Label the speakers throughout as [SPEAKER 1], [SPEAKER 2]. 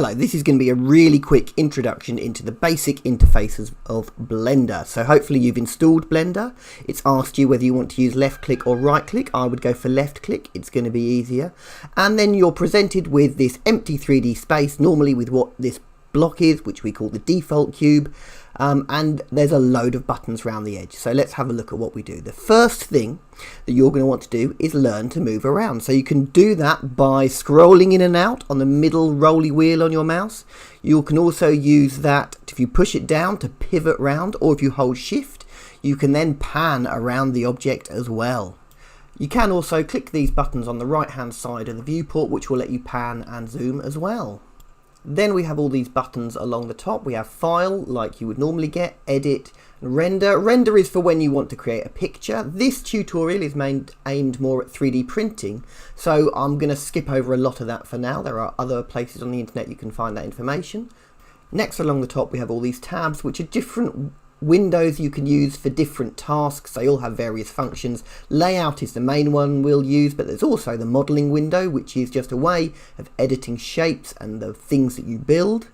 [SPEAKER 1] Hello, this is going to be a really quick introduction into the basic interfaces of Blender. So hopefully you've installed Blender. It's asked you whether you want to use left click or right click. I would go for left click, it's going to be easier. And then you're presented with this empty 3D space, normally with what this block is, which we call the default cube. And there's a load of buttons around the edge. So let's have a look at what we do. The first thing that you're going to want to do is learn to move around. So you can do that by scrolling in and out on the middle rolly wheel on your mouse. You can also use that if you push it down to pivot round, or if you hold shift, you can then pan around the object as well. You can also click these buttons on the right hand side of the viewport, which will let you pan and zoom as well. Then we have all these buttons along the top. We have file, like you would normally get, edit, and render. Render is for when you want to create a picture. This tutorial is aimed more at 3D printing, so I'm going to skip over a lot of that for now. There are other places on the internet you can find that information. Next, along the top, we have all these tabs, which are different windows you can use for different tasks. They all have various functions. Layout is the main one we'll use, but there's also the modeling window, which is just a way of editing shapes and the things that you build.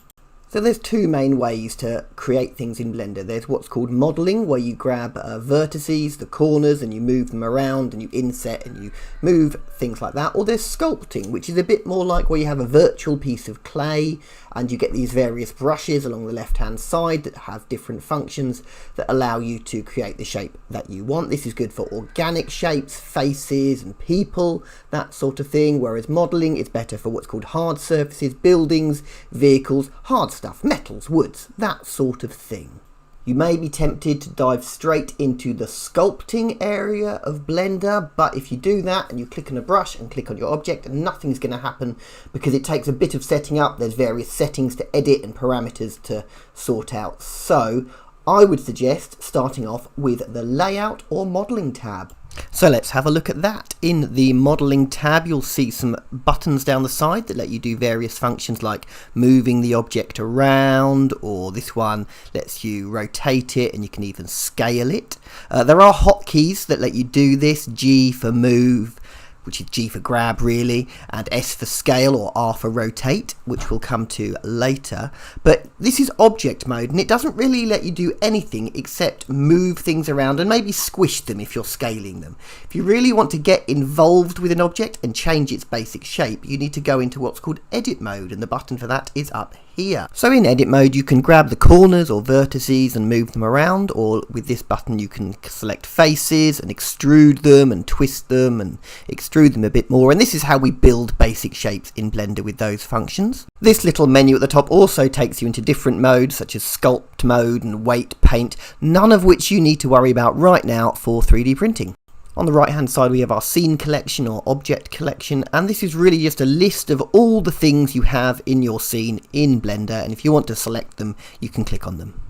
[SPEAKER 1] So there's two main ways to create things in Blender. There's what's called modeling, where you grab vertices, the corners, and you move them around and you inset and you move things like that. Or there's sculpting, which is a bit more like where you have a virtual piece of clay and you get these various brushes along the left hand side that have different functions that allow you to create the shape that you want. This is good for organic shapes, faces and people, that sort of thing, whereas modeling is better for what's called hard surfaces, buildings, vehicles, hard stuff, metals, woods, that sort of thing. You may be tempted to dive straight into the sculpting area of Blender, but if you do that and you click on a brush and click on your object, nothing's going to happen because it takes a bit of setting up. There's various settings to edit and parameters to sort out. So I would suggest starting off with the layout or modeling tab. So let's have a look at that. In the modeling tab, you'll see some buttons down the side that let you do various functions like moving the object around, or this one lets you rotate it and you can even scale it. There are hotkeys that let you do this. G for move, which is G for grab really, and S for scale, or R for rotate, which we'll come to later. But this is object mode, and it doesn't really let you do anything except move things around and maybe squish them if you're scaling them. If you really want to get involved with an object and change its basic shape, you need to go into what's called edit mode, and the button for that is up here. So in edit mode you can grab the corners or vertices and move them around, or with this button you can select faces and extrude them and twist them and extrude them a bit more, and this is how we build basic shapes in Blender with those functions. This little menu at the top also takes you into different modes such as sculpt mode and weight paint, none of which you need to worry about right now for 3D printing. On the right hand side we have our scene collection or object collection, and this is really just a list of all the things you have in your scene in Blender, and if you want to select them you can click on them.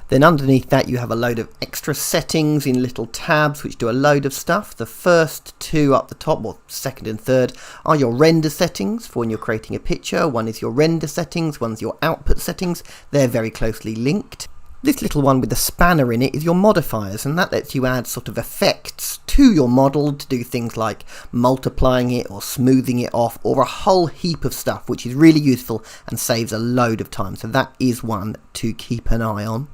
[SPEAKER 1] Then underneath that you have a load of extra settings in little tabs which do a load of stuff. The first two up the top, or second and third, are your render settings for when you're creating a picture. One is your render settings, one's your output settings. They're very closely linked. This little one with the spanner in it is your modifiers, and that lets you add sort of effects to your model to do things like multiplying it or smoothing it off, or a whole heap of stuff, which is really useful and saves a load of time. So that is one to keep an eye on.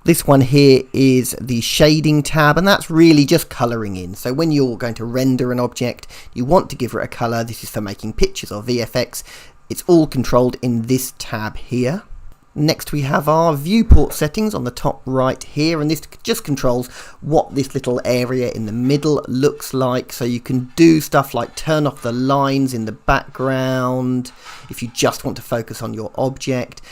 [SPEAKER 1] This one here is the shading tab, and that's really just colouring in. So when you're going to render an object, you want to give it a colour. This is for making pictures or VFX. It's all controlled in this tab here. Next we have our viewport settings on the top right here, and this just controls what this little area in the middle looks like. So you can do stuff like turn off the lines in the background if you just want to focus on your object,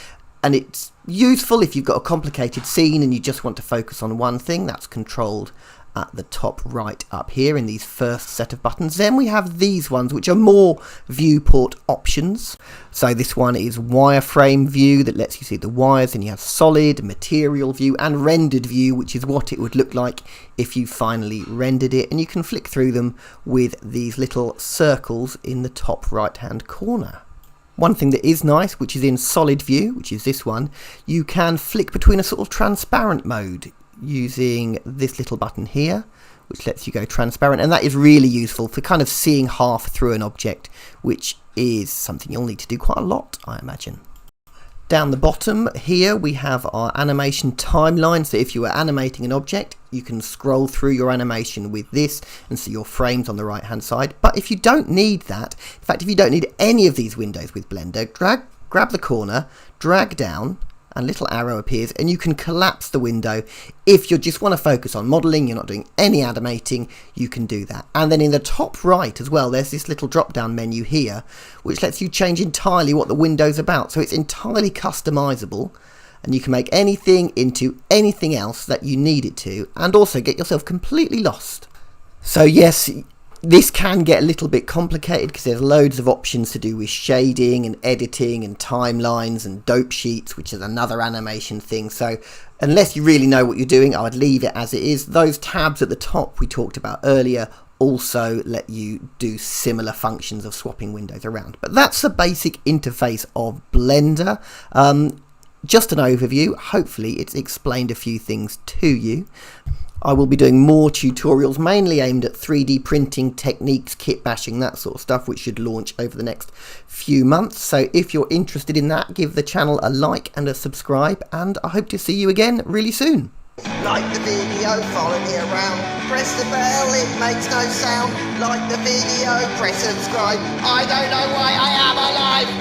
[SPEAKER 1] and it's useful if you've got a complicated scene and you just want to focus on one thing. That's controlled at the top right up here in these first set of buttons. Then we have these ones which are more viewport options. So this one is wireframe view that lets you see the wires, and you have solid, material view and rendered view, which is what it would look like if you finally rendered it, and you can flick through them with these little circles in the top right hand corner. One thing that is nice, which is in solid view, which is this one, you can flick between a sort of transparent mode using this little button here, which lets you go transparent, and that is really useful for kind of seeing half through an object, which is something you'll need to do quite a lot, I imagine. Down the bottom here we have our animation timeline, so if you are animating an object you can scroll through your animation with this and see your frames on the right hand side. But if you don't need that, in fact if you don't need any of these windows with Blender, grab the corner, drag down, and a little arrow appears and you can collapse the window. If you just want to focus on modelling, you're not doing any animating, you can do that. And then in the top right as well, there's this little drop down menu here which lets you change entirely what the window's about. So it's entirely customizable and you can make anything into anything else that you need it to, and also get yourself completely lost. So yes, this can get a little bit complicated because there's loads of options to do with shading and editing and timelines and dope sheets, which is another animation thing. So unless you really know what you're doing, I would leave it as it is. Those tabs at the top we talked about earlier also let you do similar functions of swapping windows around. But that's the basic interface of Blender. Just an overview. Hopefully it's explained a few things to you. I will be doing more tutorials mainly aimed at 3D printing techniques, kit bashing, that sort of stuff, which should launch over the next few months. So if you're interested in that, give the channel a like and a subscribe, and I hope to see you again really soon.
[SPEAKER 2] Like the video, follow me around, press the bell, it makes no sound. Like the video, press subscribe, I don't know why I am alive.